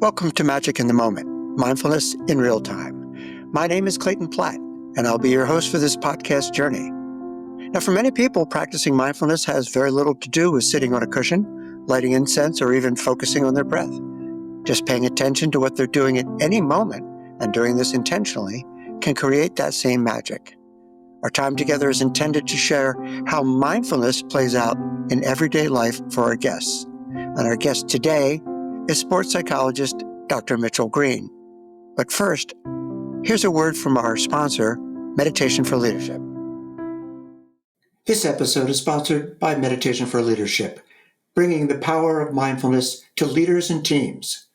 Welcome to Magic in the Moment, Mindfulness in Real Time. My name is Clayton Platt, and I'll be your host for this podcast journey. Now, for many people, practicing mindfulness has very little to do with sitting on a cushion, lighting incense, or even focusing on their breath. Just paying attention to what they're doing at any moment and doing this intentionally can create that same magic. Our time together is intended to share how mindfulness plays out in everyday life for our guests. And our guest today is sports psychologist Dr. Mitchell Greene. But first, here's a word from our sponsor, Meditation for Leadership. This episode is sponsored by Meditation for Leadership, bringing the power of mindfulness to leaders and teams.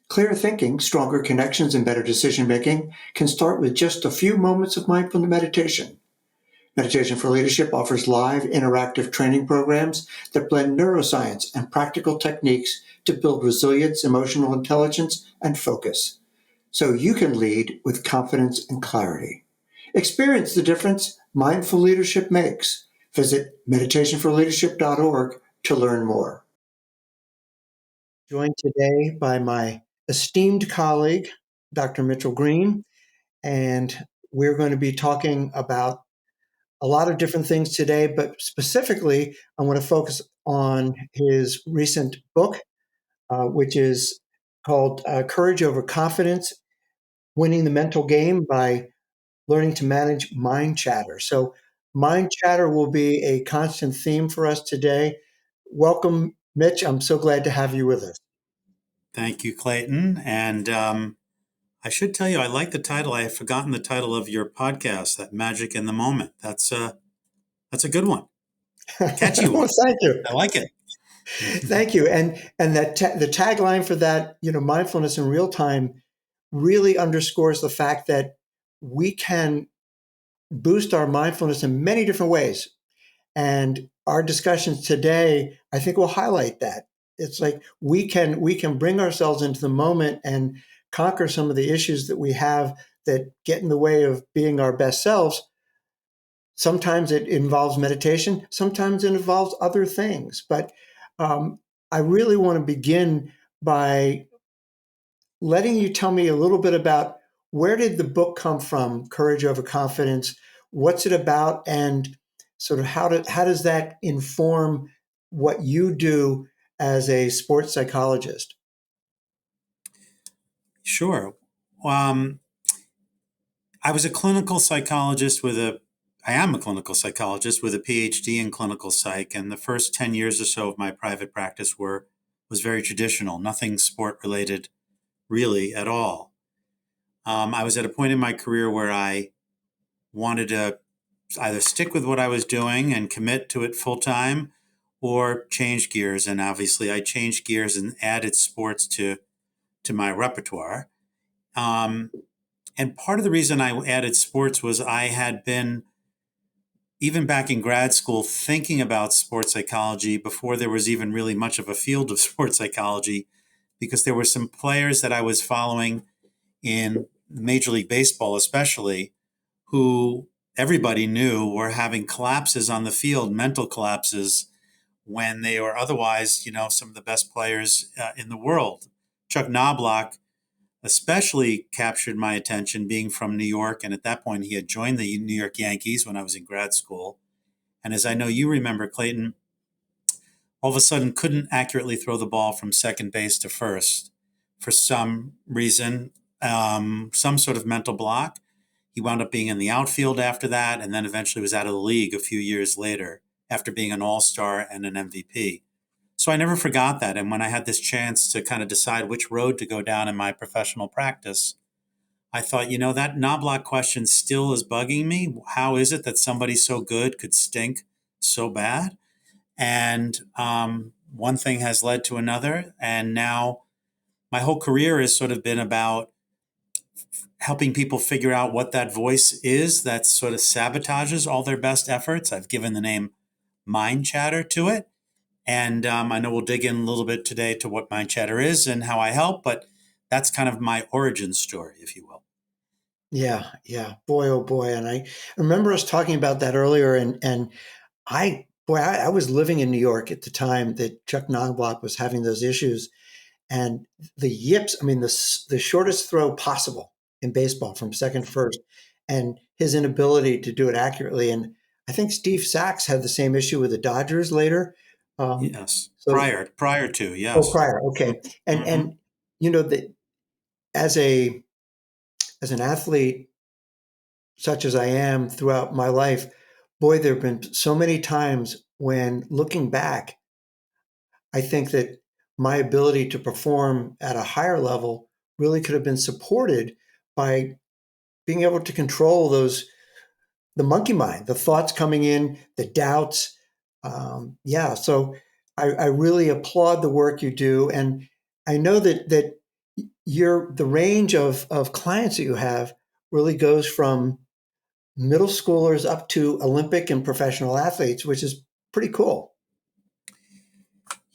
Clear thinking, stronger connections, and better decision-making can start with just a few moments of mindful meditation. Meditation for Leadership offers live, interactive training programs that blend neuroscience and practical techniques to build resilience, emotional intelligence, and focus, so you can lead with confidence and clarity. Experience the difference mindful leadership makes. Visit meditationforleadership.org to learn more. Joined today by my esteemed colleague, Dr. Mitchell Greene, and we're going to be talking about a lot of different things today, but specifically, I want to focus on his recent book, which is called Courage Over Confidence, Winning the Mental Game by Learning to Manage Mind Chatter. So mind chatter will be a constant theme for us today. Welcome, Mitch. I'm so glad to have you with us. Thank you, Clayton. And I should tell you, I like the title. I have forgotten the title of your podcast, that Magic in the Moment. That's a good one. Catchy one. Well, thank you. I like it. Thank you. And that the tagline for that, mindfulness in real time, really underscores the fact that we can boost our mindfulness in many different ways. And our discussions today, I think, will highlight that. It's like we can bring ourselves into the moment and conquer some of the issues that we have that get in the way of being our best selves. Sometimes it involves meditation. Sometimes it involves other things. But I really want to begin by letting you tell me a little bit about where did the book come from, Courage Over Confidence? What's it about? And sort of how does that inform what you do as a sports psychologist? Sure. I was a clinical psychologist I am a clinical psychologist with a PhD in clinical psych. And the first 10 years or so of my private practice was very traditional, nothing sport related really at all. I was at a point in my career where I wanted to either stick with what I was doing and commit to it full time or change gears. And obviously I changed gears and added sports to my repertoire. And part of the reason I added sports was I had been, even back in grad school, thinking about sports psychology before there was even really much of a field of sports psychology, because there were some players that I was following in Major League Baseball, especially, who everybody knew were having collapses on the field, mental collapses, when they were otherwise, some of the best players in the world. Chuck Knobloch especially captured my attention, being from New York. And at that point, he had joined the New York Yankees when I was in grad school. And as I know you remember, Clayton, all of a sudden couldn't accurately throw the ball from second base to first for some reason, some sort of mental block. He wound up being in the outfield after that, and then eventually was out of the league a few years later after being an all-star and an MVP. So I never forgot that. And when I had this chance to kind of decide which road to go down in my professional practice, I thought, that Knobloch question still is bugging me. How is it that somebody so good could stink so bad? And one thing has led to another. And now my whole career has sort of been about helping people figure out what that voice is that sort of sabotages all their best efforts. I've given the name mind chatter to it. And I know we'll dig in a little bit today to what mind chatter is and how I help, but that's kind of my origin story, if you will. Yeah. Boy, oh boy. And I remember us talking about that earlier. And I was living in New York at the time that Chuck Knobloch was having those issues. and the yips, I mean, the shortest throw possible in baseball from second to first, and his inability to do it accurately. And I think Steve Sachs had the same issue with the Dodgers later. Yes. So, Prior to, oh, yes. prior, okay, Mm-hmm. and that as an athlete such as I am throughout my life, boy, there have been so many times when looking back, I think that my ability to perform at a higher level really could have been supported by being able to control the monkey mind, the thoughts coming in, the doubts. Yeah, so I really applaud the work you do, and I know that the range of clients that you have really goes from middle schoolers up to Olympic and professional athletes, which is pretty cool.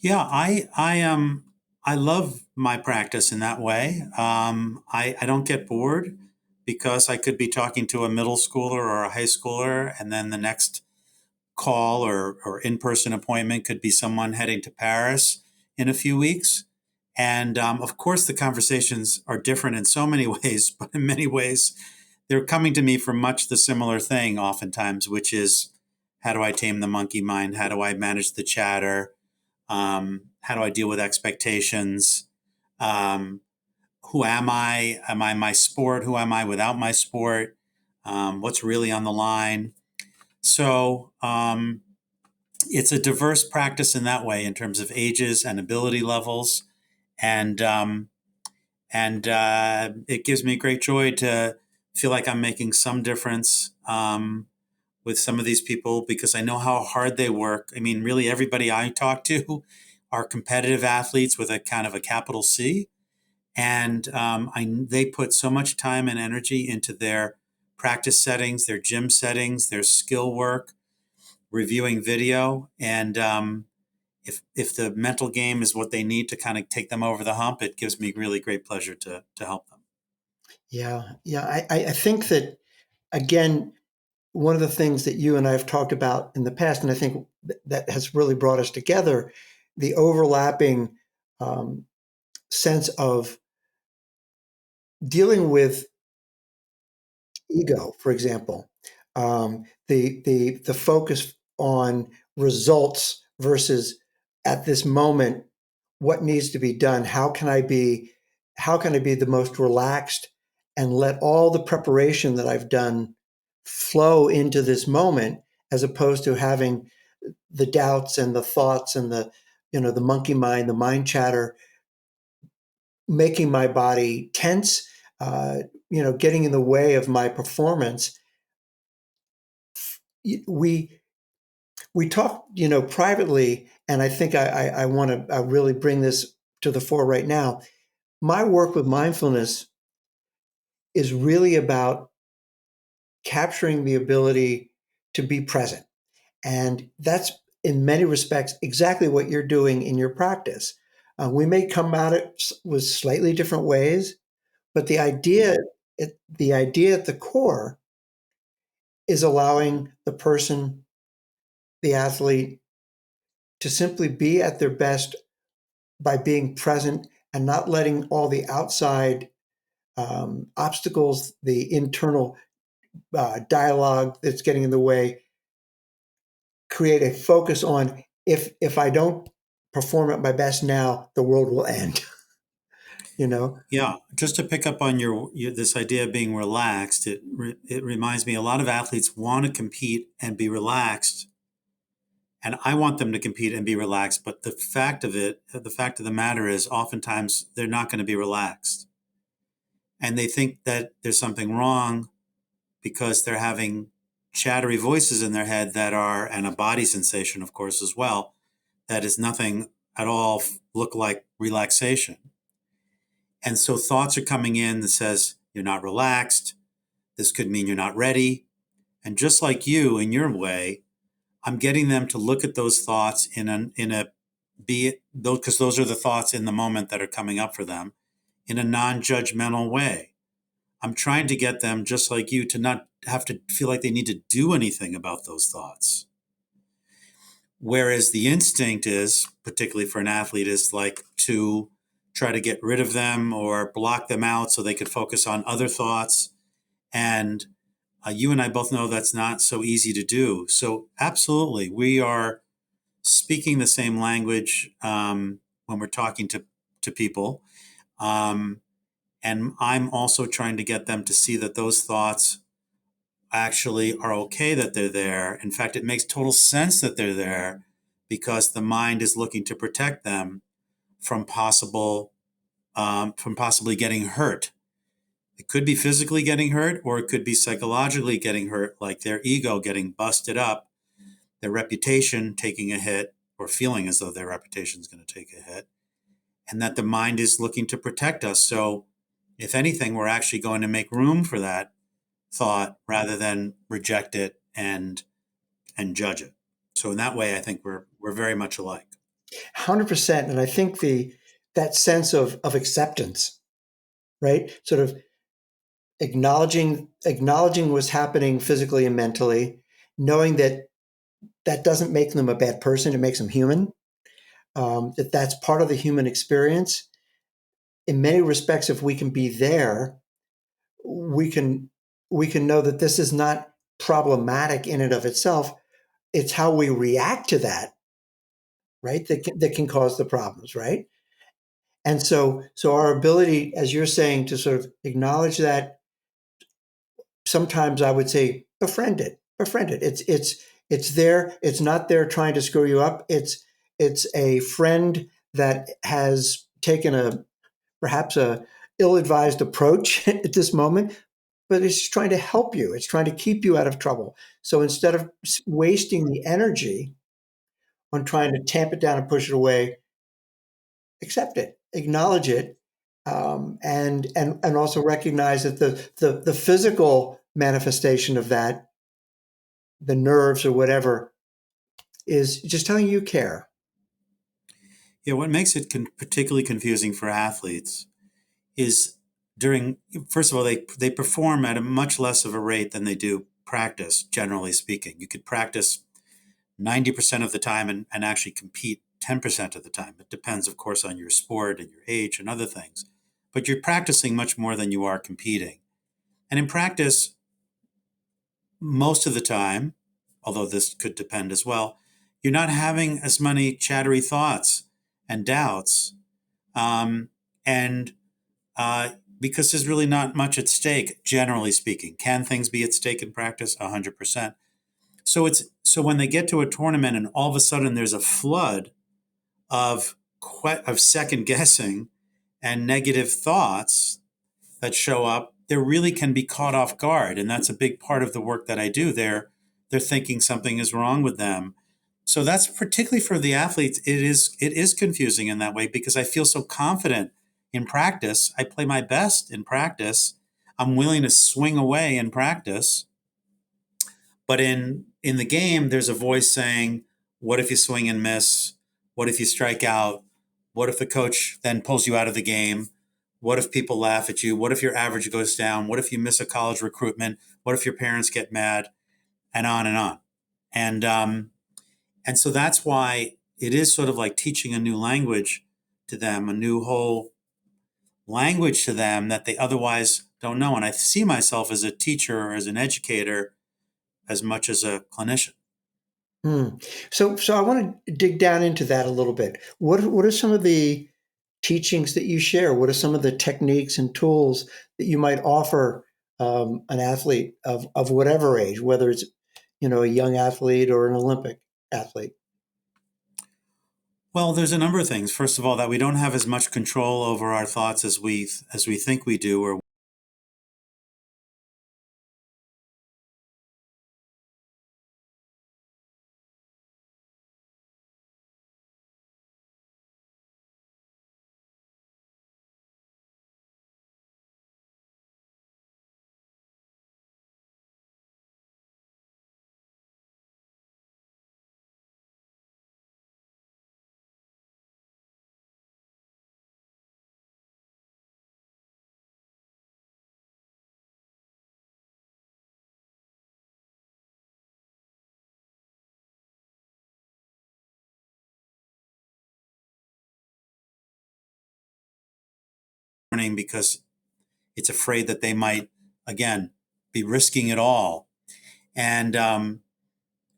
Yeah, I love my practice in that way. I don't get bored because I could be talking to a middle schooler or a high schooler, and then the next call or in-person appointment could be someone heading to Paris in a few weeks. And of course, the conversations are different in so many ways, but in many ways, they're coming to me for much the similar thing oftentimes, which is how do I tame the monkey mind? How do I manage the chatter? How do I deal with expectations? Um, who am I? Am I my sport? Who am I without my sport? What's really on the line? So it's a diverse practice in that way, in terms of ages and ability levels, and it gives me great joy to feel like I'm making some difference with some of these people because I know how hard they work. I mean, really, everybody I talk to are competitive athletes with a kind of a capital C, and they put so much time and energy into their practice settings, their gym settings, their skill work, reviewing video, and if the mental game is what they need to kind of take them over the hump, it gives me really great pleasure to help them. Yeah, yeah. I think that again, one of the things that you and I have talked about in the past, and I think that has really brought us together, the overlapping um, sense of dealing with ego, for example, the focus on results versus at this moment what needs to be done. How can I be the most relaxed and let all the preparation that I've done flow into this moment, as opposed to having the doubts and the thoughts and the monkey mind, the mind chatter, making my body tense, uh, getting in the way of my performance. We talk, privately, and I think I want to really bring this to the fore right now. My work with mindfulness is really about capturing the ability to be present, and that's in many respects exactly what you're doing in your practice. We may come at it with slightly different ways, but the idea at the core is allowing the person, the athlete, to simply be at their best by being present and not letting all the outside obstacles, the internal dialogue that's getting in the way, create a focus on if I don't perform at my best now, the world will end. you know? Yeah, just to pick up on your this idea of being relaxed, it reminds me a lot of athletes want to compete and be relaxed, and I want them to compete and be relaxed. But the fact of the matter is, oftentimes they're not going to be relaxed, and they think that there's something wrong because they're having chattery voices in their head that are, and a body sensation, of course, as well, that is nothing at all look like relaxation. And so thoughts are coming in that says, you're not relaxed. This could mean you're not ready. And just like you, in your way, I'm getting them to look at those thoughts because those are the thoughts in the moment that are coming up for them, in a non-judgmental way. I'm trying to get them, just like you, to not have to feel like they need to do anything about those thoughts. Whereas the instinct is, particularly for an athlete, is like to try to get rid of them or block them out so they could focus on other thoughts. And you and I both know that's not so easy to do. So absolutely, we are speaking the same language when we're talking to people. Um, and I'm also trying to get them to see that those thoughts actually are okay that they're there. In fact, it makes total sense that they're there because the mind is looking to protect them from possibly getting hurt. It could be physically getting hurt, or it could be psychologically getting hurt, like their ego getting busted up, their reputation taking a hit, or feeling as though their reputation is going to take a hit, and that the mind is looking to protect us. So, if anything, we're actually going to make room for that thought rather than reject it and judge it. So, in that way, I think we're very much alike. 100%. And I think that sense of acceptance, right? Sort of acknowledging what's happening physically and mentally, knowing that that doesn't make them a bad person, it makes them human. That's part of the human experience. In many respects, if we can be there, we can know that this is not problematic in and of itself. It's how we react to that, right? That can cause the problems, right? And so our ability, as you're saying, to sort of acknowledge that, sometimes I would say befriend it. Befriend it. It's there. It's not there trying to screw you up. It's a friend that has taken perhaps a ill-advised approach at this moment, but it's trying to help you. It's trying to keep you out of trouble. So instead of wasting the energy on trying to tamp it down and push it away, accept it, acknowledge it, and also recognize that the physical manifestation of that, the nerves or whatever, is just telling you care. Yeah, what makes it particularly confusing for athletes is first of all, they perform at a much less of a rate than they do practice, generally speaking. You could practice 90% of the time and actually compete 10% of the time. It depends, of course, on your sport and your age and other things. But you're practicing much more than you are competing. And in practice, most of the time, although this could depend as well, you're not having as many chattery thoughts and doubts. And because there's really not much at stake, generally speaking. Can things be at stake in practice? 100%. So when they get to a tournament and all of a sudden there's a flood of second guessing and negative thoughts that show up, they really can be caught off guard, and that's a big part of the work that I do. They're thinking something is wrong with them. So that's particularly for the athletes. It is confusing in that way because I feel so confident in practice. I play my best in practice. I'm willing to swing away in practice. But in the game, there's a voice saying, what if you swing and miss? What if you strike out? What if the coach then pulls you out of the game? What if people laugh at you? What if your average goes down? What if you miss a college recruitment? What if your parents get mad? And on and on. And so that's why it is sort of like teaching a new language to them, a new whole language to them that they otherwise don't know. And I see myself as a teacher or as an educator as much as a clinician. So I want to dig down into that a little bit. What are some of the teachings that you share? What are some of the techniques and tools that you might offer an athlete of whatever age, whether it's a young athlete or an Olympic athlete? Well, there's a number of things. First of all, that we don't have as much control over our thoughts as we think we do, or because it's afraid that they might, again, be risking it all. And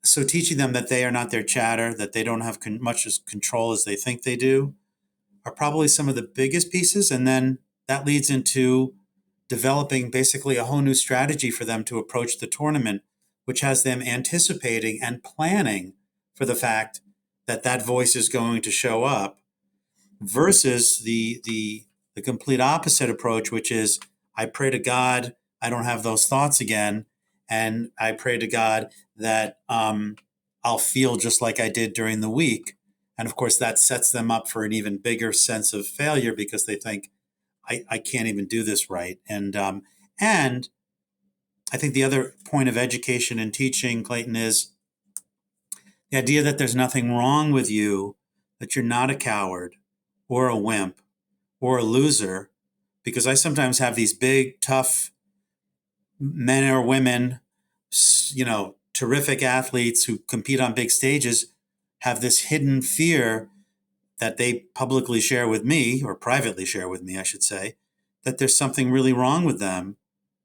so teaching them that they are not their chatter, that they don't have much as control as they think they do, are probably some of the biggest pieces. And then that leads into developing basically a whole new strategy for them to approach the tournament, which has them anticipating and planning for the fact that that voice is going to show up, versus the complete opposite approach, which is I pray to God I don't have those thoughts again, and I pray to God that I'll feel just like I did during the week. And of course, that sets them up for an even bigger sense of failure because they think I can't even do this right. And I think the other point of education and teaching, Clayton, is the idea that there's nothing wrong with you, that you're not a coward or a wimp or a loser, because I sometimes have these big, tough men or women, terrific athletes who compete on big stages, have this hidden fear that they publicly share with me, or privately share with me, I should say, that there's something really wrong with them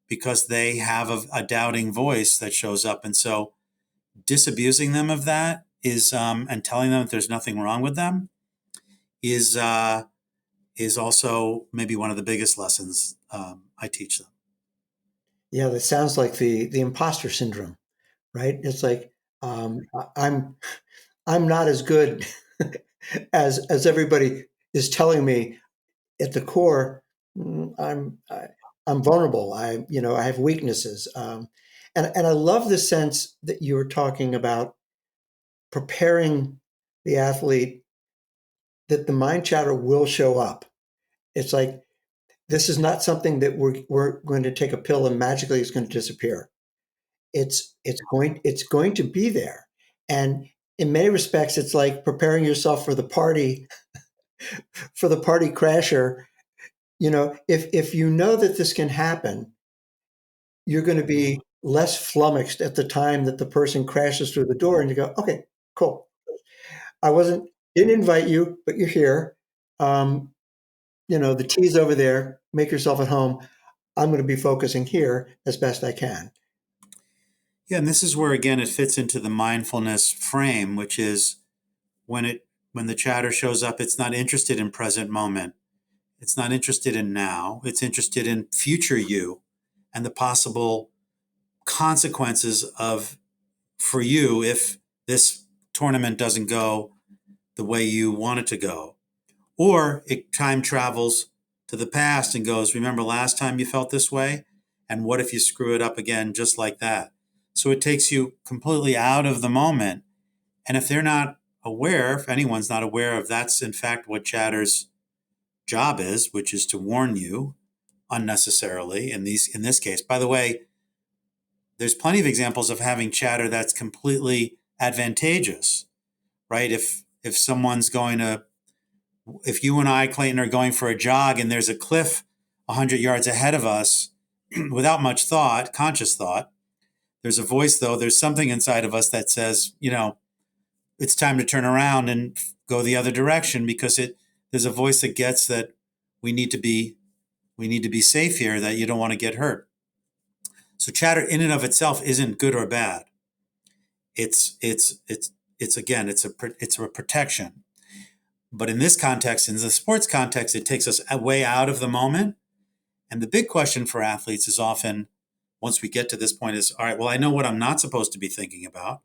because they have a doubting voice that shows up. And so disabusing them of that is, and telling them that there's nothing wrong with them is also maybe one of the biggest lessons I teach them. Yeah, that sounds like the imposter syndrome, right? It's like I'm not as good as everybody is telling me. At the core, I'm vulnerable. I have weaknesses, and I love the sense that you were talking about preparing the athlete that the mind chatter will show up. It's like this is not something that we're going to take a pill and magically it's going to disappear. It's going to be there, and in many respects, it's like preparing yourself for the party crasher. If you know that this can happen, you're going to be less flummoxed at the time that the person crashes through the door, and you go, okay, cool. I didn't invite you, but you're here. The tea's over there. Make yourself at home. I'm going to be focusing here as best I can. Yeah, and this is where again it fits into the mindfulness frame, which is when the chatter shows up, it's not interested in present moment. It's not interested in now. It's interested in future you and the possible consequences of for you if this tournament doesn't go the way you want it to go. Or it time travels to the past and goes, remember last time you felt this way? And what if you screw it up again just like that? So it takes you completely out of the moment. And if they're not aware, if anyone's not aware of that's in fact what chatter's job is, which is to warn you unnecessarily in this case. By the way, there's plenty of examples of having chatter that's completely advantageous, right? If someone's if you and I, Clayton, are going for a jog and there's a cliff 100 yards ahead of us without much thought, conscious thought, there's a voice though, there's something inside of us that says, it's time to turn around and go the other direction because there's a voice that gets that we need to be safe here, that you don't want to get hurt. So chatter in and of itself isn't good or bad. It's a protection. But in this context, in the sports context, it takes us way out of the moment. And the big question for athletes is often, once we get to this point, is, all right, well, I know what I'm not supposed to be thinking about,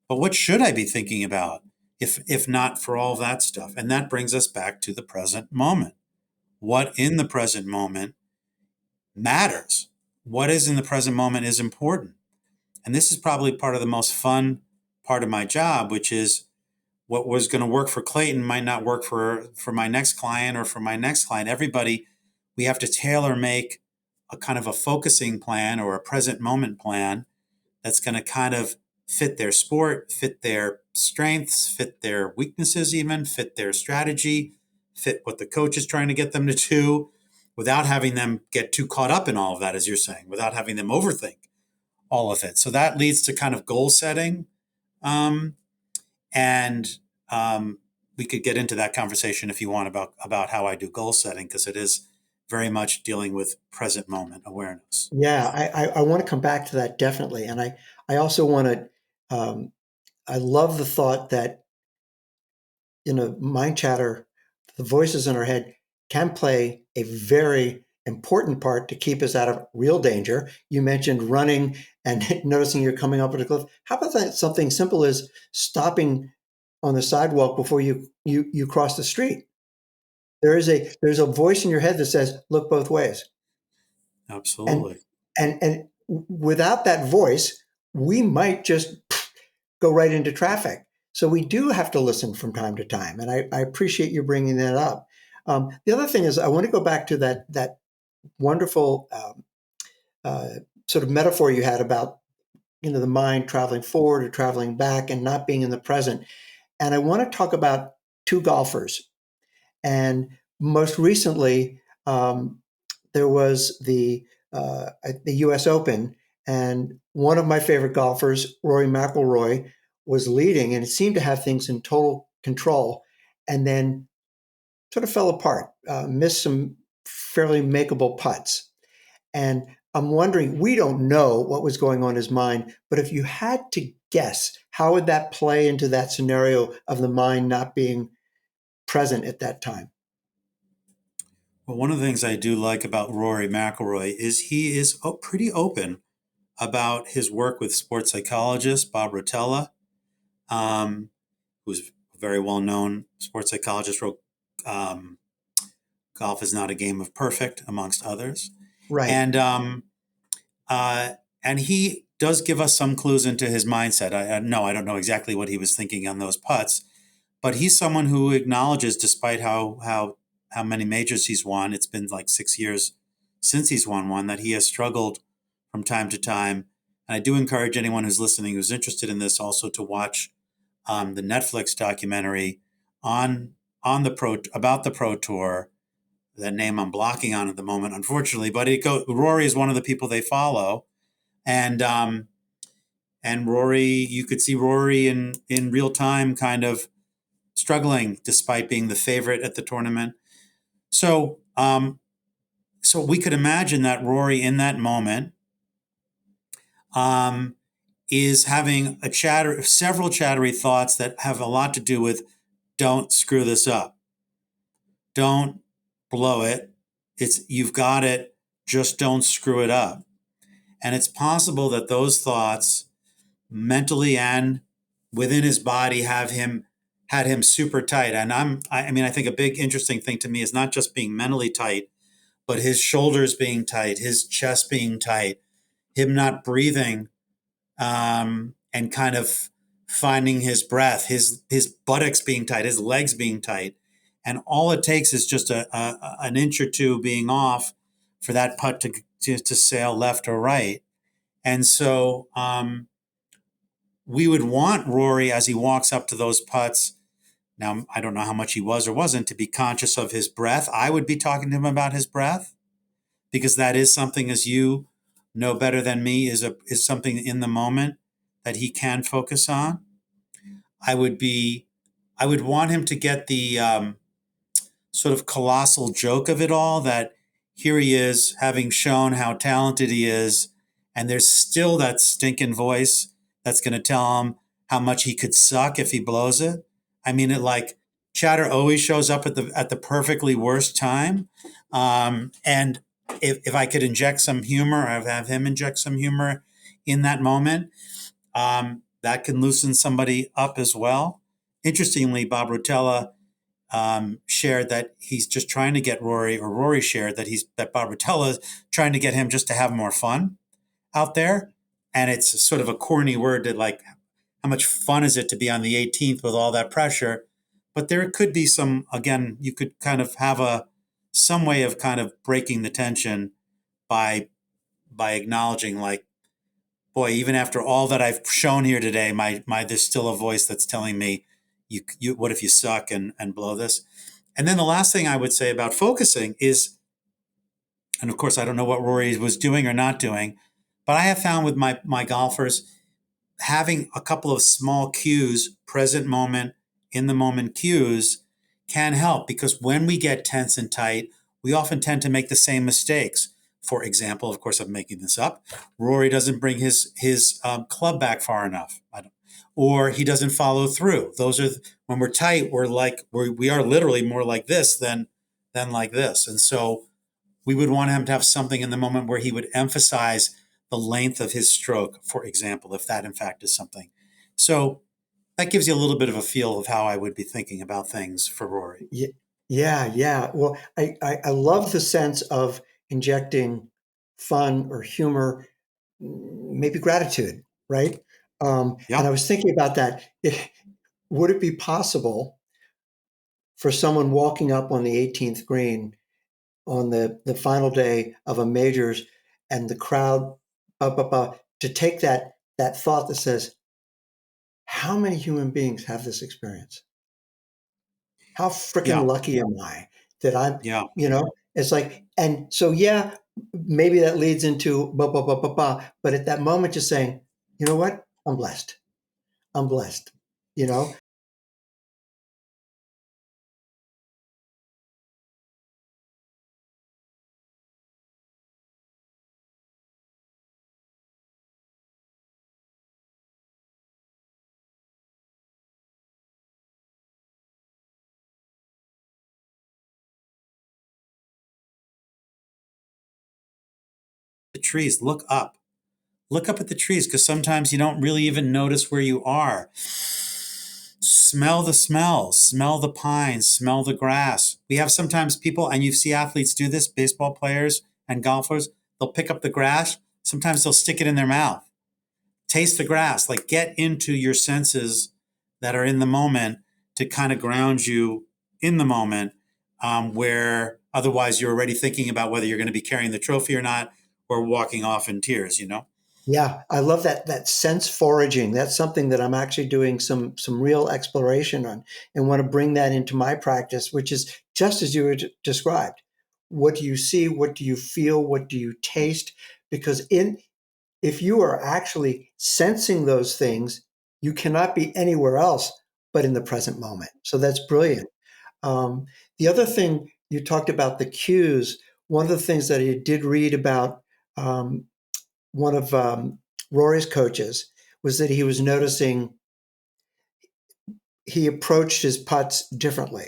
but what should I be thinking about if not for all that stuff? And that brings us back to the present moment. What in the present moment matters? What is in the present moment is important. And this is probably part of the most fun part of my job, which is what was going to work for Clayton might not work for my next client or for my next client. Everybody, we have to tailor make a kind of a focusing plan or a present moment plan that's going to kind of fit their sport, fit their strengths, fit their weaknesses, even fit their strategy, fit what the coach is trying to get them to do, without having them get too caught up in all of that, as you're saying, without having them overthink all of it. So that leads to kind of goal setting. And we could get into that conversation if you want about how I do goal setting, because it is very much dealing with present moment awareness. Yeah, I want to come back to that definitely. And I also want to, I love the thought that in a mind chatter, the voices in our head can play a very important part to keep us out of real danger. You mentioned running and noticing you're coming up at a cliff. How about that, something simple as stopping on the sidewalk before you cross the street? There's a voice in your head that says, "Look both ways." And Absolutely. and without that voice, we might just go right into traffic. So we do have to listen from time to time, and I appreciate you bringing that up. The other thing is, I want to go back to that wonderful uh, sort of metaphor you had about the mind traveling forward or traveling back and not being in the present. And I want to talk about two golfers. And most recently, there was the U.S. Open, and one of my favorite golfers, Rory McIlroy, was leading, and it seemed to have things in total control, and then sort of fell apart, missed some fairly makeable putts. And I'm wondering, we don't know what was going on in his mind, but if you had to guess, how would that play into that scenario of the mind not being present at that time? Well, one of the things I do like about Rory McIlroy is he is pretty open about his work with sports psychologist Bob Rotella, who's a very well-known sports psychologist, wrote um, Golf is Not a Game of Perfect, amongst others. Right. And uh, and he does give us some clues into his mindset. I don't know exactly what he was thinking on those putts, but he's someone who acknowledges, despite how many majors he's won, it's been like 6 years since he's won one, that he has struggled from time to time. And I do encourage anyone who's listening who's interested in this also to watch the Netflix documentary on the Pro Tour. That name I'm blocking on at the moment, unfortunately, but Rory is one of the people they follow, and Rory, you could see Rory in real time, kind of struggling despite being the favorite at the tournament. So, so we could imagine that Rory in that moment um, is having several chattery thoughts that have a lot to do with "Don't screw this up, don't blow it. You've got it. Just don't screw it up." And it's possible that those thoughts, mentally and within his body, had him super tight. And I mean, I think a big interesting thing to me is not just being mentally tight, but his shoulders being tight, his chest being tight, him not breathing, and kind of finding his breath, his buttocks being tight, his legs being tight, and all it takes is just an inch or two being off for that putt to sail left or right. And so we would want Rory, as he walks up to those putts. Now, I don't know how much he was or wasn't, to be conscious of his breath. I would be talking to him about his breath, because that is something, as you know better than me, is something in the moment that he can focus on. I would be, I would want him to get the sort of colossal joke of it all, that here he is having shown how talented he is, and there's still that stinking voice that's going to tell him how much he could suck if he blows it. I mean, it like chatter always shows up at the perfectly worst time. And if I could inject some humor, or have him inject some humor in that moment, that can loosen somebody up as well. Interestingly, Bob Rotella shared that he's just trying to get Rory, or Rory shared that Bob Rotella is trying to get him just to have more fun out there. And it's sort of a corny word to, like, how much fun is it to be on the 18th with all that pressure? But there could be some, again, you could kind of have some way of kind of breaking the tension by acknowledging, like, boy, even after all that I've shown here today, there's still a voice that's telling me, what if you suck and blow this? And then the last thing I would say about focusing is, and of course I don't know what Rory was doing or not doing, but I have found with my golfers, having a couple of small cues, present moment, in the moment cues, can help, because when we get tense and tight, we often tend to make the same mistakes. For example, of course, I'm making this up. Rory doesn't bring his club back far enough, or he doesn't follow through. Those are when we're tight. We are literally more like this than like this, and so we would want him to have something in the moment where he would emphasize the length of his stroke, for example, if that in fact is something. So that gives you a little bit of a feel of how I would be thinking about things for Rory. Yeah, yeah. Well, I love the sense of injecting fun or humor, maybe gratitude, right? And I Yeah, was thinking about that. Would it be possible for someone walking up on the 18th green on the final day of a majors and the crowd to take that thought that says, how many human beings have this experience? How freaking yeah, lucky am I that I'm, yeah. it's like, and so, yeah, maybe that leads into but at that moment, just saying, you know what? I'm blessed. I'm blessed. You know, The trees, look up at the trees because sometimes you don't really even notice where you are. Smell the smells, smell the pines, smell the grass. We have sometimes people, and you see athletes do this, baseball players and golfers, they'll pick up the grass. Sometimes they'll stick it in their mouth. Taste the grass, like get into your senses that are in the moment to kind of ground you in the moment, where otherwise you're already thinking about whether you're going to be carrying the trophy or not, or walking off in tears, you know? yeah, I love that sense foraging. That's something that I'm actually doing some real exploration on, and want to bring that into my practice, which is just as you were described. What do you see? What do you feel? What do you taste? Because in if you are actually sensing those things, you cannot be anywhere else but in the present moment. So that's brilliant. Um, the other thing you talked about the cues. One of the things that I did read about um, one of Rory's coaches was that he was noticing he approached his putts differently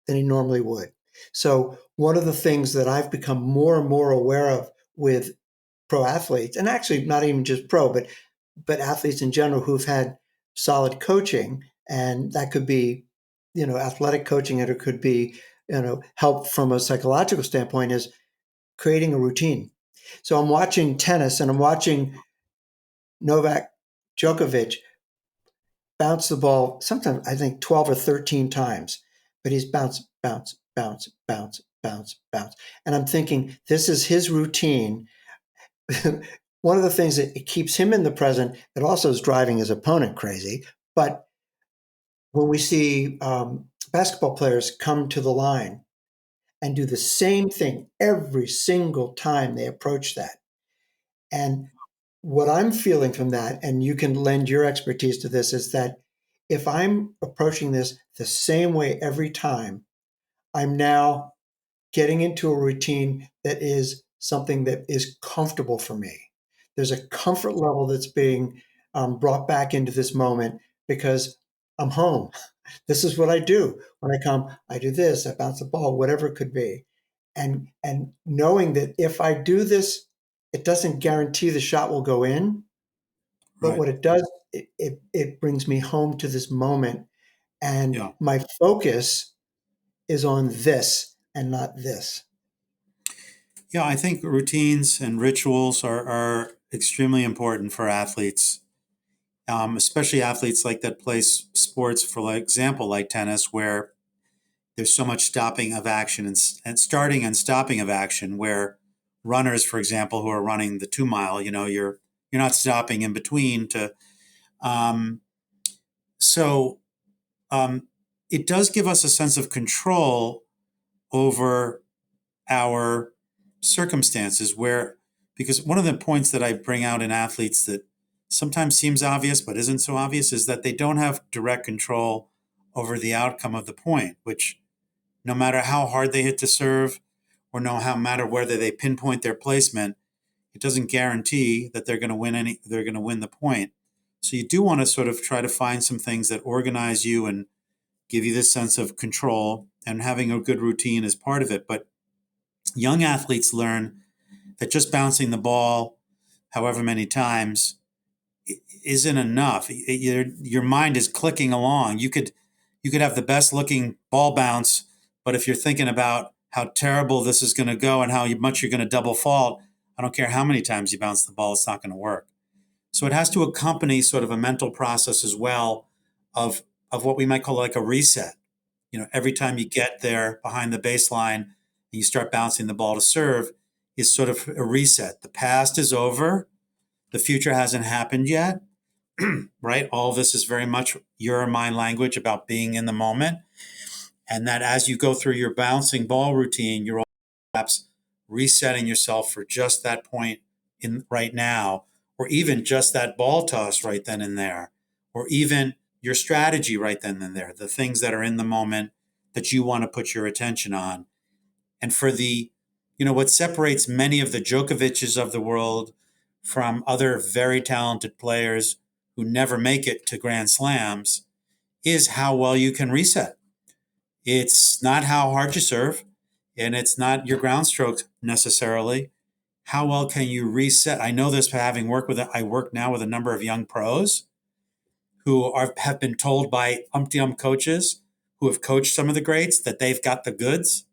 than he normally would. So one of the things that I've become more and more aware of with pro athletes, and actually not even just pro, but athletes in general who've had solid coaching, and that could be, athletic coaching, and it could be, help from a psychological standpoint, is creating a routine. So I'm watching tennis and I'm watching Novak Djokovic bounce the ball sometimes I think 12 or 13 times, but he's bounce, bounce, bounce, bounce, bounce, bounce. And I'm thinking, this is his routine. One of the things that it keeps him in the present, it also is driving his opponent crazy. But when we see basketball players come to the line and do the same thing every single time they approach that, and what I'm feeling from that, and you can lend your expertise to this, is that if I'm approaching this the same way every time, I'm now getting into a routine that is something that is comfortable for me. There's a comfort level that's being brought back into this moment because I'm home. This is what I do when I come. I do this. I bounce the ball, whatever it could be, and knowing that if I do this, it doesn't guarantee the shot will go in, but Right. what it does, it brings me home to this moment, and Yeah. my focus is on this and not this. Yeah, I think routines and rituals are extremely important for athletes, especially athletes like that play sports, for like example, like tennis, where there's so much stopping of action and starting and stopping of action, where runners, for example, who are running the 2 mile, you're not stopping in between to um, so um, it does give us a sense of control over our circumstances, where because one of the points that I bring out in athletes that sometimes seems obvious but isn't so obvious is that they don't have direct control over the outcome of the point, which no matter how hard they hit to serve or no how matter whether they pinpoint their placement, it doesn't guarantee that they're going to win the point. So you do want to sort of try to find some things that organize you and give you this sense of control, and having a good routine is part of it. But young athletes learn that just bouncing the ball however many times isn't enough. Your mind is clicking along. You could have the best looking ball bounce, but if you're thinking about how terrible this is going to go and how much you're going to double fault, I don't care how many times you bounce the ball, it's not going to work. So it has to accompany sort of a mental process as well of what we might call like a reset. Every time you get there behind the baseline and you start bouncing the ball to serve is sort of a reset. The past is over. The future hasn't happened yet, right? All of this is very much your mind language about being in the moment. And that as you go through your bouncing ball routine, you're perhaps resetting yourself for just that point in right now, or even just that ball toss right then and there, or even your strategy right then and there, the things that are in the moment that you want to put your attention on. And for what separates many of the Djokovic's of the world from other very talented players who never make it to Grand Slams is how well you can reset. It's not how hard you serve, and it's not your ground strokes necessarily. How well can you reset? I know this having worked with I work now with a number of young pros who have been told by umpty coaches who have coached some of the greats that they've got the goods,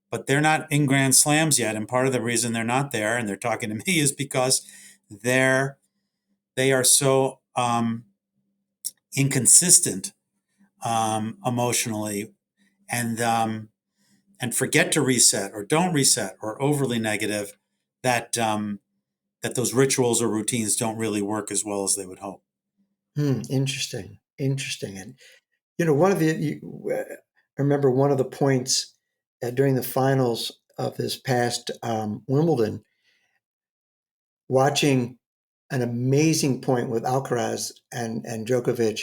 but they're not in Grand Slams yet. And part of the reason they're not there, and they're talking to me, is because they are so inconsistent emotionally, and forget to reset or don't reset or overly negative, that those rituals or routines don't really work as well as they would hope. Interesting. And one of I remember one of the points during the finals of this past Wimbledon, watching an amazing point with Alcaraz and Djokovic,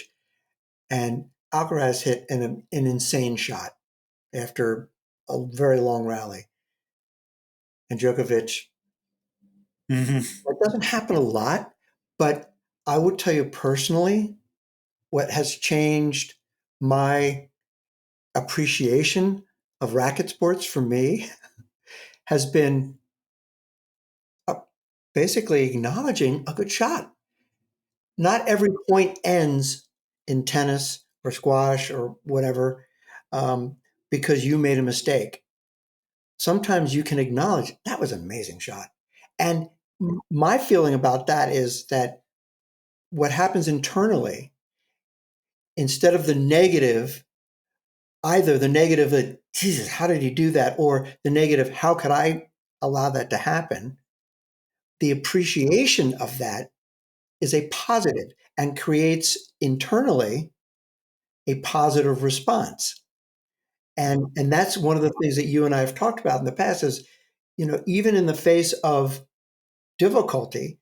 and Alcaraz hit an insane shot after a very long rally, and Djokovic. Mm-hmm. It doesn't happen a lot, but I would tell you personally, what has changed my appreciation of racket sports for me has been basically acknowledging a good shot. Not every point ends in tennis or squash or whatever because you made a mistake. Sometimes you can acknowledge that was an amazing shot. And my feeling about that is that what happens internally, instead of the negative, either the negative that, Jesus, how did he do that? Or the negative, how could I allow that to happen? The appreciation of that is a positive and creates internally a positive response. And that's one of the things that you and I have talked about in the past is, even in the face of difficulty,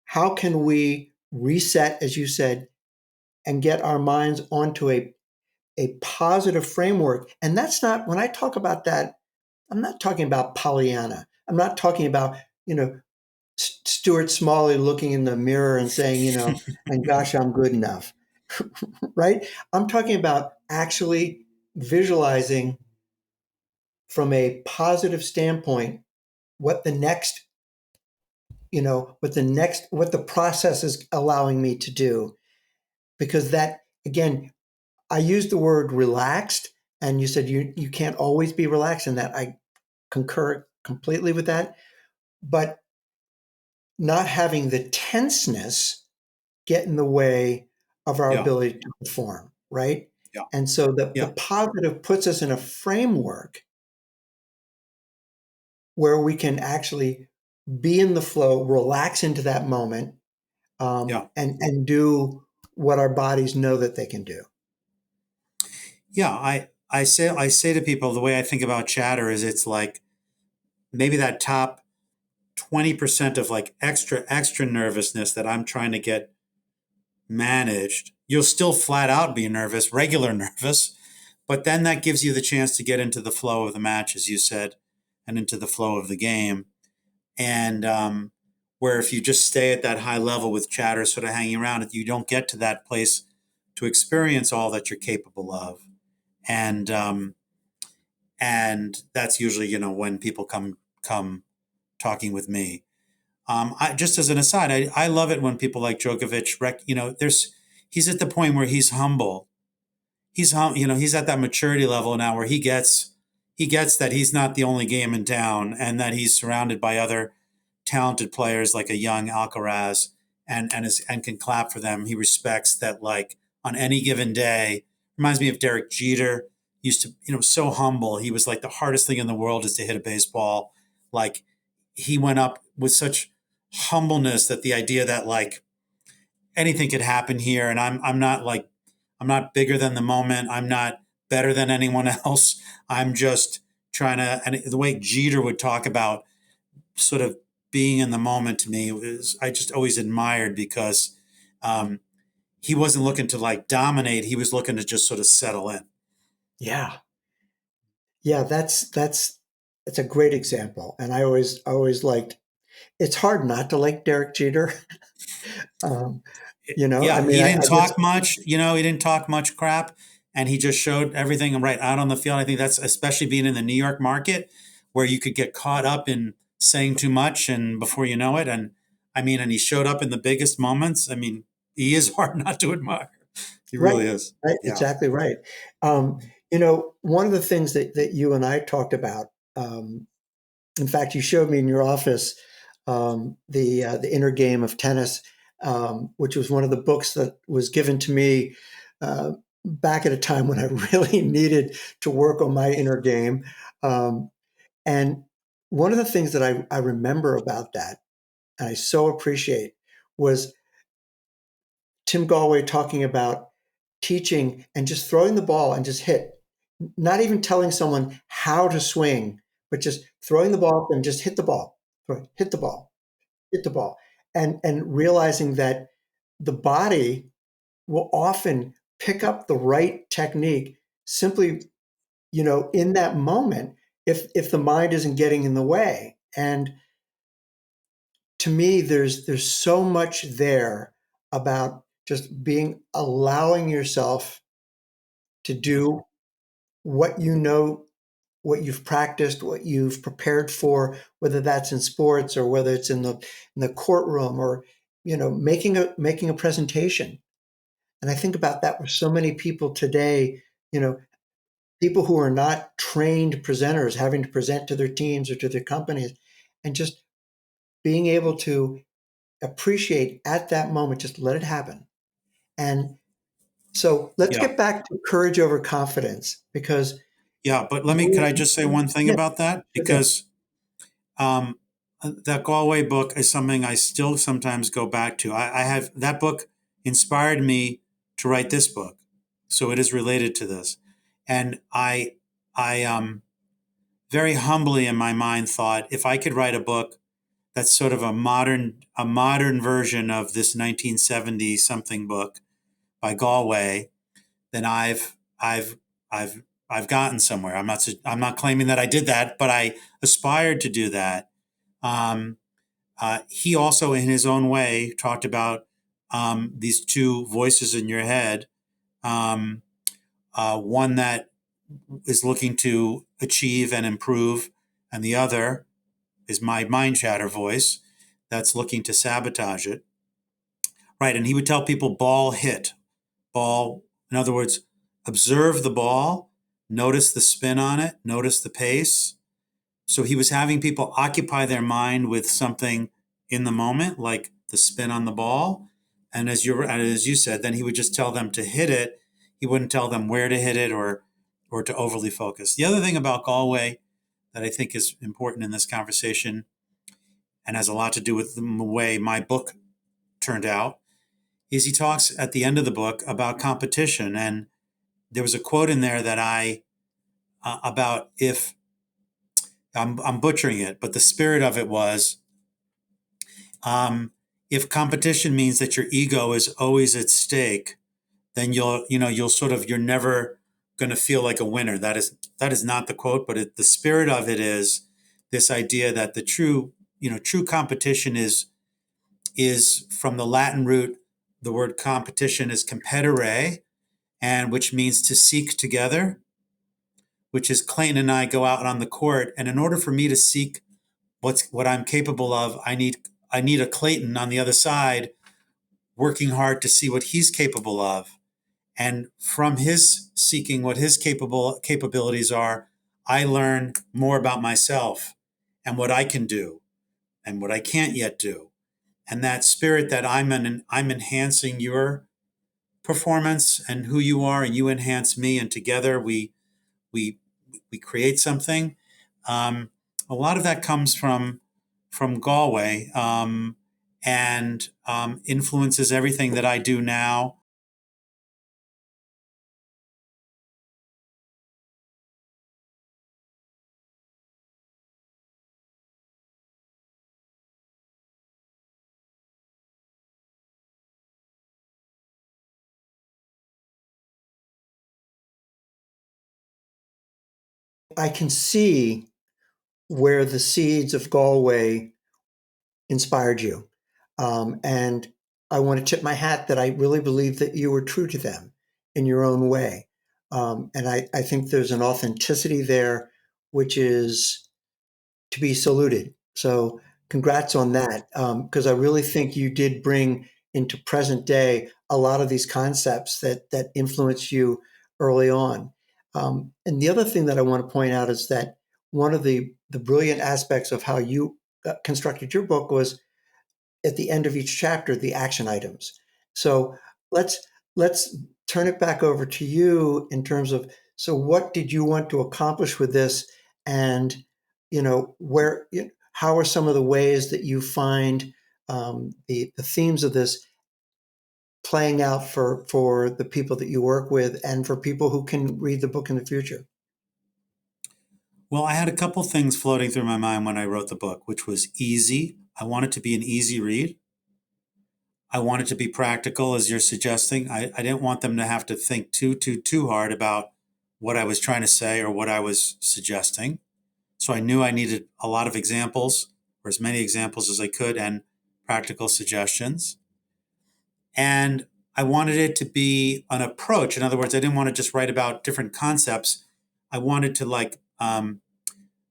how can we reset, as you said, and get our minds onto a positive framework? And that's not, when I talk about that, I'm not talking about Pollyanna. I'm not talking about, Stuart Smalley looking in the mirror and saying, and gosh, I'm good enough, right? I'm talking about actually visualizing from a positive standpoint what the next, what the process is allowing me to do. Because that, again, I used the word relaxed, and you said you can't always be relaxed, and that I concur completely with that. But not having the tenseness get in the way of our ability to perform, right? Yeah. And so the positive puts us in a framework where we can actually be in the flow, relax into that moment, and do what our bodies know that they can do. Yeah, I say to people, the way I think about chatter is it's like maybe that top 20% of like extra nervousness that I'm trying to get managed. You'll still flat out be nervous, regular nervous, but then that gives you the chance to get into the flow of the match, as you said, and into the flow of the game. And where if you just stay at that high level with chatter sort of hanging around, you don't get to that place to experience all that you're capable of. And and that's usually, when people come talking with me. Just as an aside, I love it when people like Djokovic, he's at the point where he's humble. He's at that maturity level now where he gets that he's not the only game in town, and that he's surrounded by other talented players like a young Alcaraz, and can clap for them. He respects that, like, on any given day. Reminds me of Derek Jeter. Used to, so humble. He was like, the hardest thing in the world is to hit a baseball. Like, he went up with such humbleness that the idea that, like, anything could happen here, and I'm not bigger than the moment. I'm not better than anyone else. I'm just trying to. And the way Jeter would talk about sort of being in the moment, to me, was, I just always admired, because um, he wasn't looking to, like, dominate. He was looking to just sort of settle in. Yeah. Yeah, that's a great example. And I always liked, it's hard not to like Derek Jeter. um, I Yeah, mean, he I didn't just talk much. He didn't talk much crap, and he just showed everything right out on the field. I think that's, especially being in the New York market, where you could get caught up in saying too much, and before you know it, and he showed up in the biggest moments. I mean, he is hard not to admire. He right, really is. right, Yeah. exactly right. One of the things that you and I talked about, um, in fact, you showed me in your office, the inner game of tennis, which was one of the books that was given to me back at a time when I really needed to work on my inner game. Um, and one of the things that I remember about that, and I so appreciate, was Tim Galway talking about teaching and just throwing the ball and just hit, not even telling someone how to swing, but just throwing the ball and just hit the ball, hit the ball, hit the ball, and realizing that the body will often pick up the right technique simply, in that moment, if the mind isn't getting in the way. And to me, there's so much there about just allowing yourself to do what you know, what you've practiced, what you've prepared for, whether that's in sports or whether it's in the courtroom, or making a presentation. And I think about that with so many people today, you know, people who are not trained presenters having to present to their teams or to their companies, and just being able to appreciate at that moment, just let it happen. And so let's Yeah. get back to courage over confidence, because Yeah. But could I just say one thing yeah, about that? sure thing. Because um, that Galway book is something I still sometimes go back to. I have that book inspired me to write this book, so it is related to this. And I very humbly in my mind thought, if I could write a book that's sort of a modern version of this 1970 something book by Galway, then I've I've gotten somewhere. I'm not claiming that I did that, but I aspired to do that. Um, he also, in his own way, talked about these two voices in your head. Um, one that is looking to achieve and improve, and the other is my mind chatter voice that's looking to sabotage it. Right. And he would tell people, ball hit, ball. In other words, observe the ball, notice the spin on it, notice the pace. So he was having people occupy their mind with something in the moment, like the spin on the ball. And as you said, then he would just tell them to hit it. He wouldn't tell them where to hit it, or to overly focus. The other thing about Galway that I think is important in this conversation, and has a lot to do with the way my book turned out, is he talks at the end of the book about competition. And there was a quote in there that about, if I'm butchering it, but the spirit of it was, um, if competition means that your ego is always at stake, then you're never going to feel like a winner. That is not the quote, but the spirit of it is this idea that the true competition is from the Latin root. The word competition is competire, and which means to seek together, which is Clayton and I go out on the court. And in order for me to seek what I'm capable of, I need a Clayton on the other side working hard to see what he's capable of. And from his seeking what his capabilities are, I learn more about myself and what I can do and what I can't yet do. And that spirit that I'm enhancing your performance and who you are, and you enhance me, and together we create something. A lot of that comes from Galway, and influences everything that I do now. I can see where the seeds of Galway inspired you. And I want to tip my hat that I really believe that you were true to them in your own way. And I think there's an authenticity there, which is to be saluted. So congrats on that. Because I really think you did bring into present day a lot of these concepts that influenced you early on. And the other thing that I want to point out is that one of the brilliant aspects of how you constructed your book was at the end of each chapter the action items. So let's let's turn it back over to you in terms of, so what did you want to accomplish with this, and where, how are some of the ways that you find the themes of this playing out for the people that you work with and for people who can read the book in the future? Well, I had a couple things floating through my mind when I wrote the book, which was easy. I want it to be an easy read. I want it to be practical, as you're suggesting. I didn't want them to have to think too hard about what I was trying to say or what I was suggesting. So I knew I needed a lot of examples, or as many examples as I could, and practical suggestions. And I wanted it to be an approach. In other words, I didn't want to just write about different concepts. I wanted to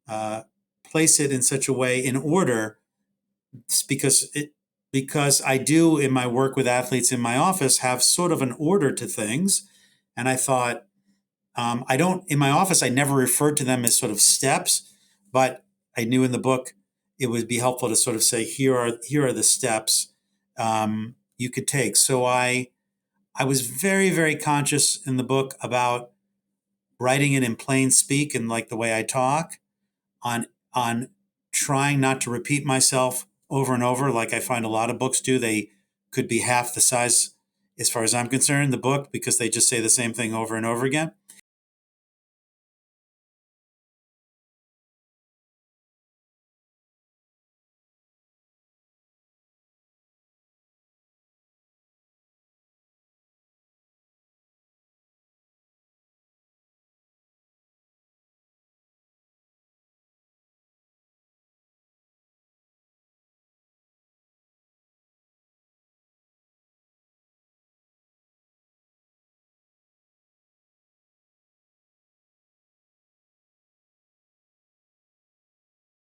uh, place it in such a way in order, because I do in my work with athletes in my office have sort of an order to things. And I thought, I don't, in my office, I never referred to them as sort of steps, but I knew in the book it would be helpful to sort of say, here are the steps you could take. So I was very, very conscious in the book about writing it in plain speak and like the way I talk, on trying not to repeat myself over and over like I find a lot of books do. They could be half the size, as far as I'm concerned, the book, because they just say the same thing over and over again.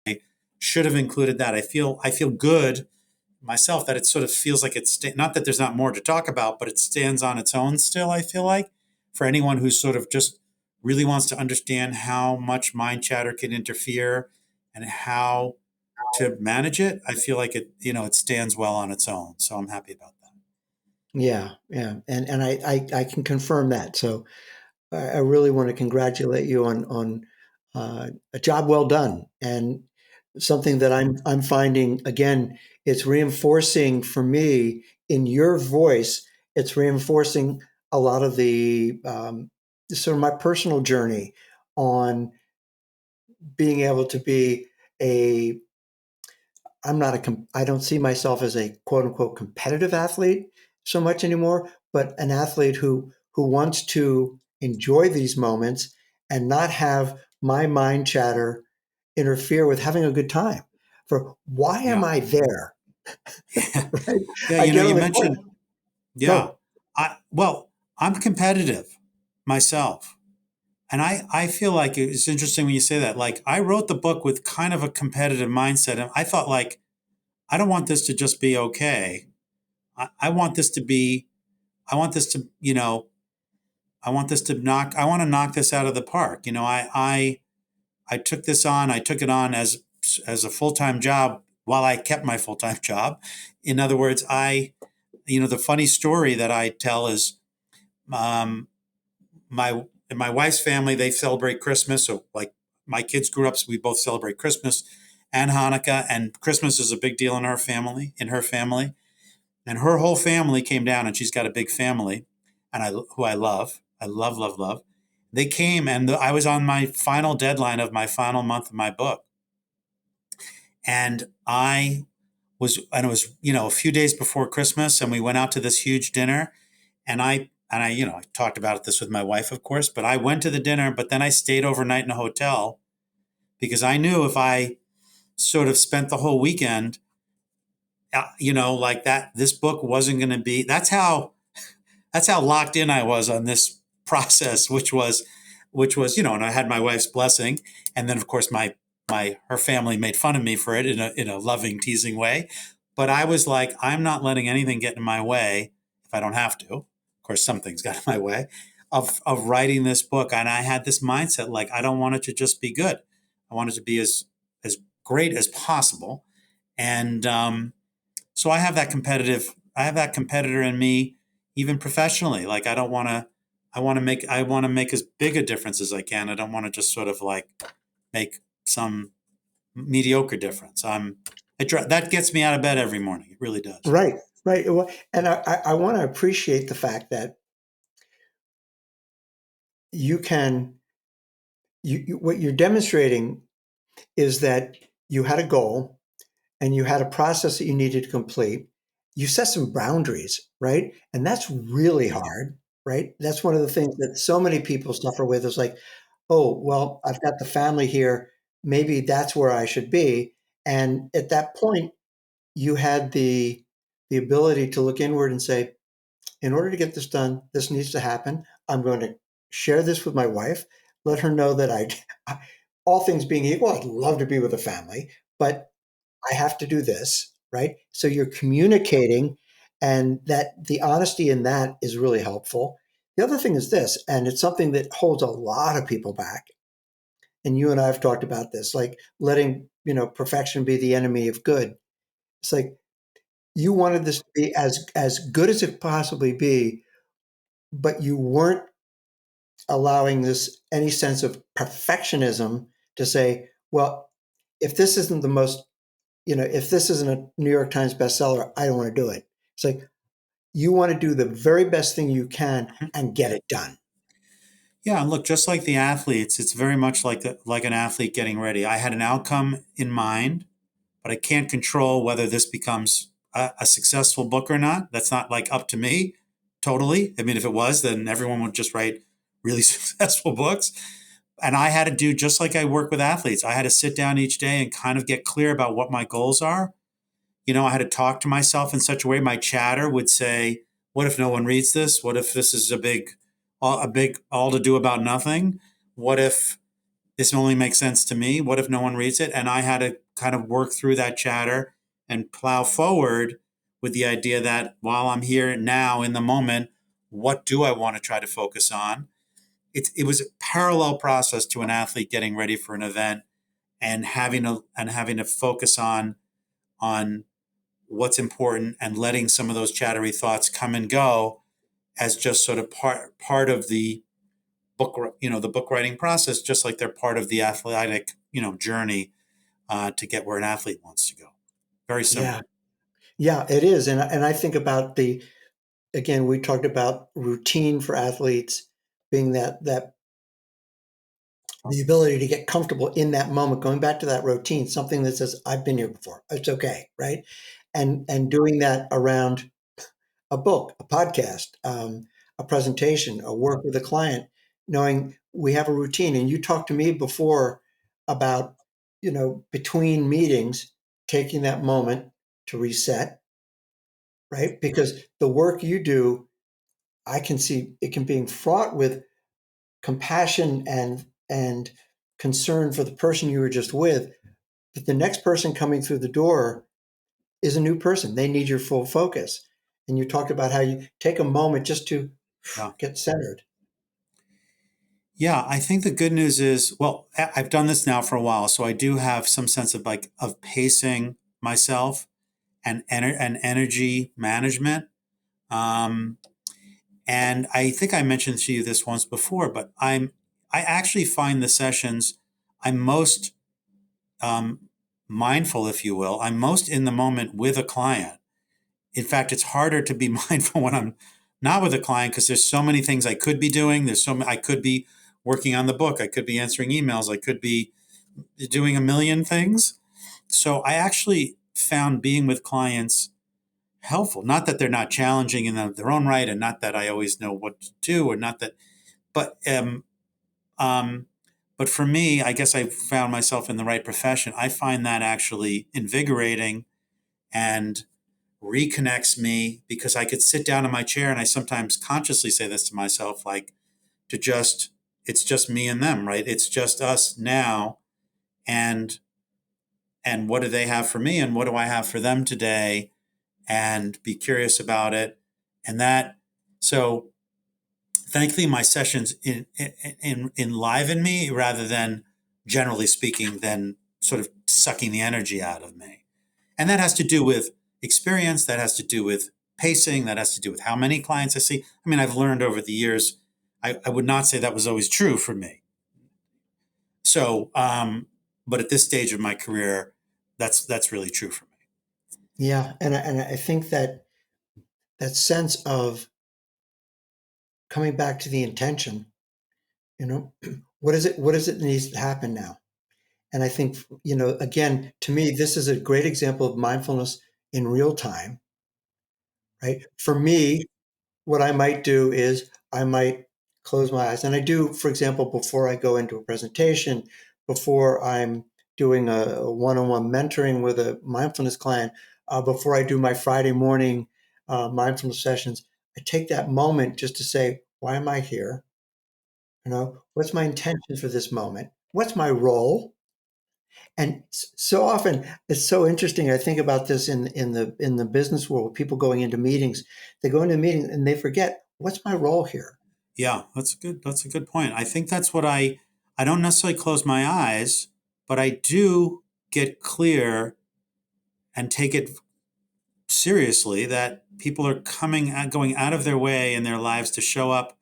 I should have included that. I feel good myself that it sort of feels like it's not that there's not more to talk about, but it stands on its own still. I feel like for anyone who's sort of just really wants to understand how much mind chatter can interfere and how to manage it, I feel like it stands well on its own. So I'm happy about that. Yeah, yeah, and I can confirm that. So I really want to congratulate you on a job well done, and something that I'm finding again. It's reinforcing for me in your voice. It's reinforcing a lot of the sort of my personal journey on being able to be a. I don't see myself as a quote unquote competitive athlete so much anymore, but an athlete who wants to enjoy these moments and not have my mind chatter interfere with having a good time. For why am Yeah. I there? Right? Yeah. I You know, get on you the plane. mentioned, yeah, Go. well, I'm competitive myself. And I feel like it's interesting when you say that. Like, I wrote the book with kind of a competitive mindset. And I thought, like, I don't want this to just be okay. I want this to be, I want this to, I want to knock this out of the park. I took this on, I took it on as a full-time job while I kept my full-time job. In other words, the funny story that I tell is, um, my in my wife's family, they celebrate Christmas. So, like, my kids grew up, so we both celebrate Christmas and Hanukkah, and Christmas is a big deal in her family. And her whole family came down, and she's got a big family, and who I love, love, love. They came, and I was on my final deadline of my final month of my book, and it was a few days before Christmas, and we went out to this huge dinner, and I talked about this with my wife, of course, but I went to the dinner, but then I stayed overnight in a hotel because I knew if I sort of spent the whole weekend, like that, this book wasn't going to be. That's how locked in I was on this process, and I had my wife's blessing, and then of course her family made fun of me for it in a loving, teasing way, but I was like, I'm not letting anything get in my way if I don't have to. Of course, some things got in my way of writing this book, and I had this mindset like I don't want it to just be good. I want it to be as great as possible, and so I have that competitor in me, even professionally. Like, I don't want to, I want to make as big a difference as I can. I don't want to just sort of like make some mediocre difference. That gets me out of bed every morning. It really does. Right, right. Well, and I want to appreciate the fact that you can, what you're demonstrating is that you had a goal and you had a process that you needed to complete. You set some boundaries, right? And that's really hard, right? That's one of the things that so many people suffer with is like, oh, well, I've got the family here. Maybe that's where I should be. And at that point, you had the ability to look inward and say, in order to get this done, this needs to happen. I'm going to share this with my wife, let her know that all things being equal, I'd love to be with a family, but I have to do this, right? So you're communicating, and that the honesty in that is really helpful. The other thing is this, and it's something that holds a lot of people back. And you and I have talked about this, like letting, perfection be the enemy of good. It's like you wanted this to be as good as it possibly be, but you weren't allowing this any sense of perfectionism to say, well, if this isn't the most, if this isn't a New York Times bestseller, I don't want to do it. It's like you want to do the very best thing you can Mhm. and get it done. Yeah, and look, just like the athletes, it's very much like an athlete getting ready. I had an outcome in mind, but I can't control whether this becomes a successful book or not. That's not like up to me totally. I mean, if it was, then everyone would just write really successful books. And I had to do just like I work with athletes. I had to sit down each day and kind of get clear about what my goals are. I had to talk to myself in such a way. My chatter would say, "What if no one reads this? What if this is a big all to do about nothing? What if this only makes sense to me? What if no one reads it?" And I had to kind of work through that chatter and plow forward with the idea that while I'm here now in the moment, what do I want to try to focus on? It was a parallel process to an athlete getting ready for an event and having to focus on what's important and letting some of those chattery thoughts come and go as just sort of part of the book writing process, just like they're part of the athletic, journey to get where an athlete wants to go. Very Yeah, similar. yeah, it is. And I think about again, we talked about routine for athletes being that the ability to get comfortable in that moment, going back to that routine, something that says, I've been here before. It's okay, right? And doing that around a book, a podcast, a presentation, a work with a client, knowing we have a routine. And you talked to me before about between meetings, taking that moment to reset, right? Because the work you do, I can see it can be fraught with compassion and concern for the person you were just with. But the next person coming through the door is a new person. They need your full focus. And you talked about how you take a moment just to Yeah. get centered. Yeah, I think the good news is, well, I've done this now for a while, so I do have some sense of pacing myself and energy management. Um, and I think I mentioned to you this once before, but I actually find the sessions I'm most um, mindful, if you will. I'm most in the moment with a client. In fact, it's harder to be mindful when I'm not with a client because there's so many things I could be doing. I could be working on the book. I could be answering emails. I could be doing a million things. So I actually found being with clients helpful. Not that they're not challenging in their own right, and not that I always know what to do, or not that, but um, but for me, I guess I found myself in the right profession. I find that actually invigorating and reconnects me because I could sit down in my chair, and I sometimes consciously say this to myself, like to just, it's just me and them, right? It's just us now. And, and what do they have for me? And what do I have for them today? And be curious about it. And that, so thankfully my sessions enliven me rather than, generally speaking, than sort of sucking the energy out of me. And that has to do with experience, that has to do with pacing, that has to do with how many clients I see. I mean, I've learned over the years, I would not say that was always true for me. So, but at this stage of my career, that's really true for me. Yeah, and I think that that sense of coming back to the intention, you know, what is it that needs to happen now? And I think, again, to me, this is a great example of mindfulness in real time, right? For me, what I might do is I might close my eyes. And I do, for example, before I go into a presentation, before I'm doing a one-on-one mentoring with a mindfulness client, before I do my Friday morning mindfulness sessions, I take that moment just to say, why am I here? What's my intention for this moment? What's my role? And so often it's so interesting. I think about this in the business world. People going into meetings, they go into a meeting and they forget what's my role here. Yeah, that's good. That's a good point. I think that's what I don't necessarily close my eyes, but I do get clear and take it seriously that people are going out of their way in their lives to show up,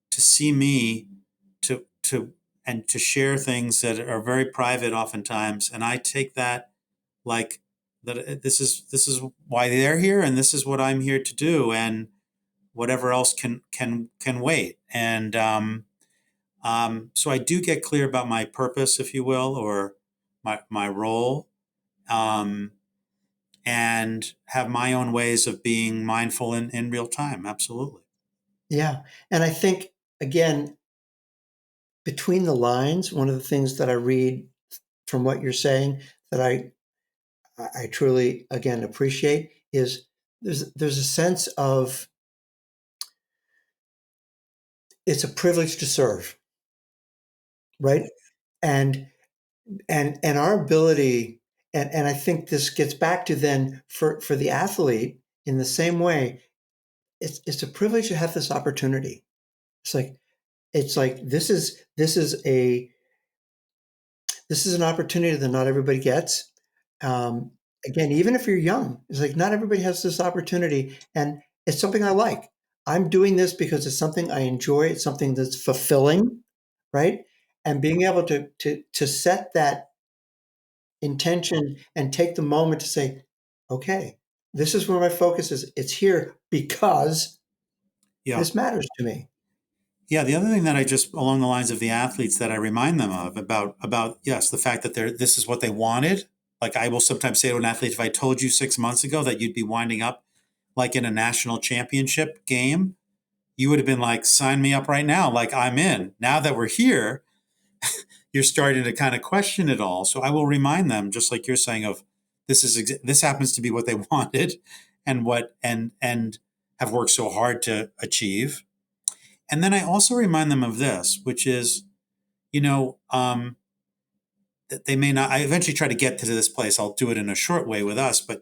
to see me, to and to share things that are very private oftentimes. And I take that like that this is why they're here, and this is what I'm here to do, and whatever else can wait. And so I do get clear about my purpose, if you will, or my role. Um, and have my own ways of being mindful in real time. Absolutely. Yeah. And I think, again, between the lines, one of the things that I read from what you're saying that I truly, again, appreciate is there's a sense of it's a privilege to serve, right? And and our ability, and I think this gets back to then for the athlete in the same way, it's a privilege to have this opportunity. It's like this is an opportunity that not everybody gets. Um, Again, even if you're young, it's like not everybody has this opportunity, and it's something I like. I'm doing this because it's something I enjoy. It's something that's fulfilling, right? And being able to set that intention and take the moment to say, okay, this is where my focus is. It's here because Yeah. this matters to me. Yeah. The other thing that I just, along the lines of the athletes, that I remind them of about yes, the fact that this is what they wanted. Like I will sometimes say to an athlete, if I told you 6 months ago that you'd be winding up like in a national championship game, you would have been like, sign me up right now. Like I'm in. Now that we're here, you're starting to kind of question it all. So I will remind them, just like you're saying, of this happens to be what they wanted, and and have worked so hard to achieve. And then I also remind them of this, which is, that they may not. I eventually try to get to this place. I'll do it in a short way with us, but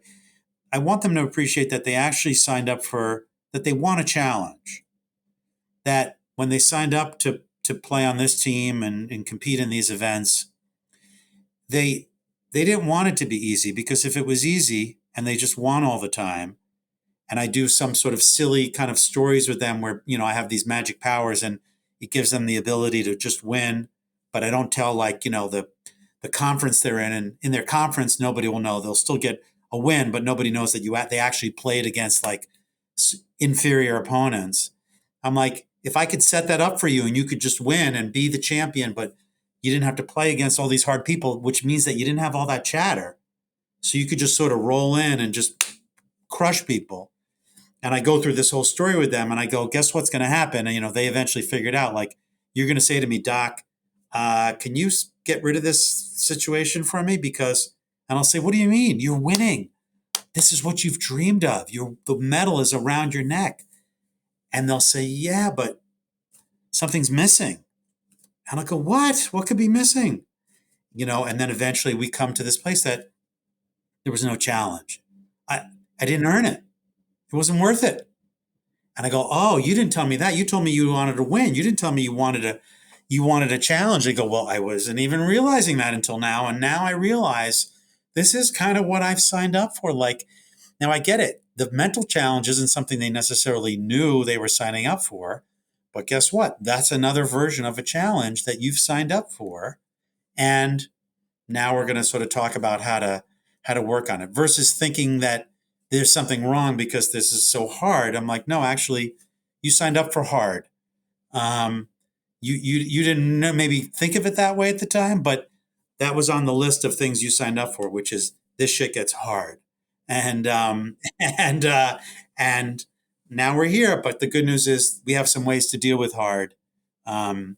I want them to appreciate that they actually signed up that they want a challenge. That when they signed up to play on this team and compete in these events, they didn't want it to be easy, because if it was easy and they just won all the time, and I do some sort of silly kind of stories with them where, I have these magic powers and it gives them the ability to just win, but I don't tell the conference they're in, and in their conference, nobody will know. They'll still get a win, but nobody knows that they actually played against inferior opponents. I'm like, if I could set that up for you and you could just win and be the champion, but you didn't have to play against all these hard people, which means that you didn't have all that chatter. So you could just sort of roll in and just crush people. And I go through this whole story with them and I go, guess what's going to happen? And, they eventually figured out, you're going to say to me, Doc, can you get rid of this situation for me? And I'll say, what do you mean? You're winning. This is what you've dreamed of. The medal is around your neck. And they'll say, yeah, but something's missing. And I'll go, what? What could be missing? And then eventually we come to this place that there was no challenge. I didn't earn it. It wasn't worth it. And I go, oh, you didn't tell me that. You told me you wanted to win. You didn't tell me you wanted a challenge. They go, well, I wasn't even realizing that until now. And now I realize this is kind of what I've signed up for. Now I get it. The mental challenge isn't something they necessarily knew they were signing up for. But guess what? That's another version of a challenge that you've signed up for. And now we're going to sort of talk about how to work on it, versus thinking that there's something wrong because this is so hard. I'm like, no, actually, you signed up for hard. You didn't maybe think of it that way at the time, but that was on the list of things you signed up for, which is this shit gets hard. And and now we're here. But the good news is we have some ways to deal with hard. And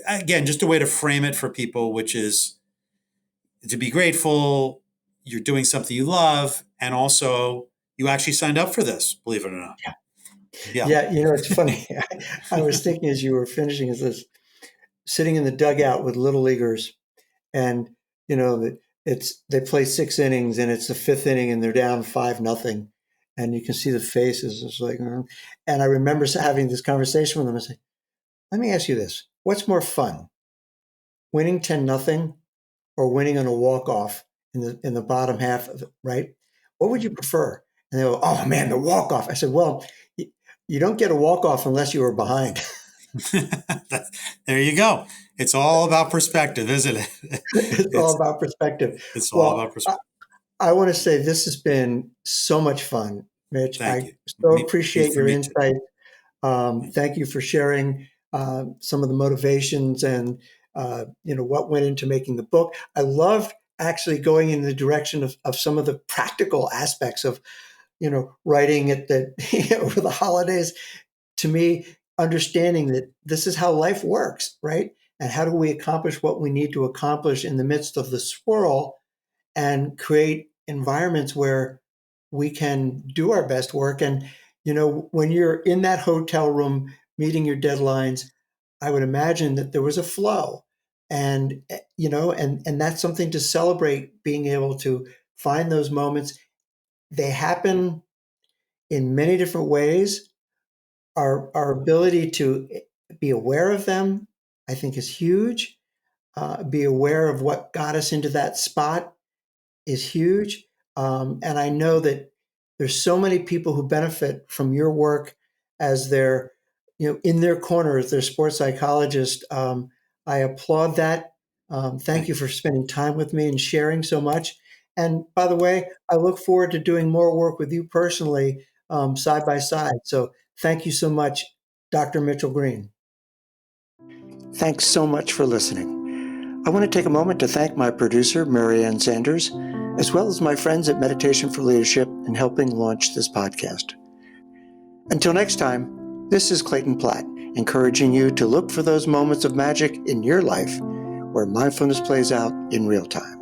again, just a way to frame it for people, which is to be grateful. You're doing something you love, and also you actually signed up for this, believe it or not. Yeah. It's funny. I was thinking as you were finishing, is this sitting in the dugout with little leaguers, and they play 6 innings and it's the 5th inning and they're down 5-0, and you can see the faces. It's like, and I remember having this conversation with them. I say, let me ask you this: what's more fun, winning 10-0 or winning on a walk-off in the bottom half of it, right? What would you prefer? And they go, oh man, the walk-off. I said, well, you don't get a walk-off unless you were behind. There you go. It's all about perspective, isn't it? It's all about perspective. It's all about perspective. I want to say this has been so much fun, Mitch. Thank you. So appreciate your insight. Thank you for sharing some of the motivations and what went into making the book. I loved actually going in the direction of some of the practical aspects of writing it over the holidays. To me, understanding that this is how life works, right? And how do we accomplish what we need to accomplish in the midst of the swirl and create environments where we can do our best work. And, when you're in that hotel room meeting your deadlines, I would imagine that there was a flow, and, and that's something to celebrate, being able to find those moments. They happen in many different ways. Our ability to be aware of them, I think, is huge. Be aware of what got us into that spot is huge. And I know that there's so many people who benefit from your work as they're, in their corner as their sports psychologist. I applaud that. Thank you for spending time with me and sharing so much. And by the way, I look forward to doing more work with you personally, side by side. So thank you so much, Dr. Mitchell Greene. Thanks so much for listening. I want to take a moment to thank my producer, Marianne Sanders, as well as my friends at Meditation for Leadership in helping launch this podcast. Until next time, this is Clayton Platt, encouraging you to look for those moments of magic in your life where mindfulness plays out in real time.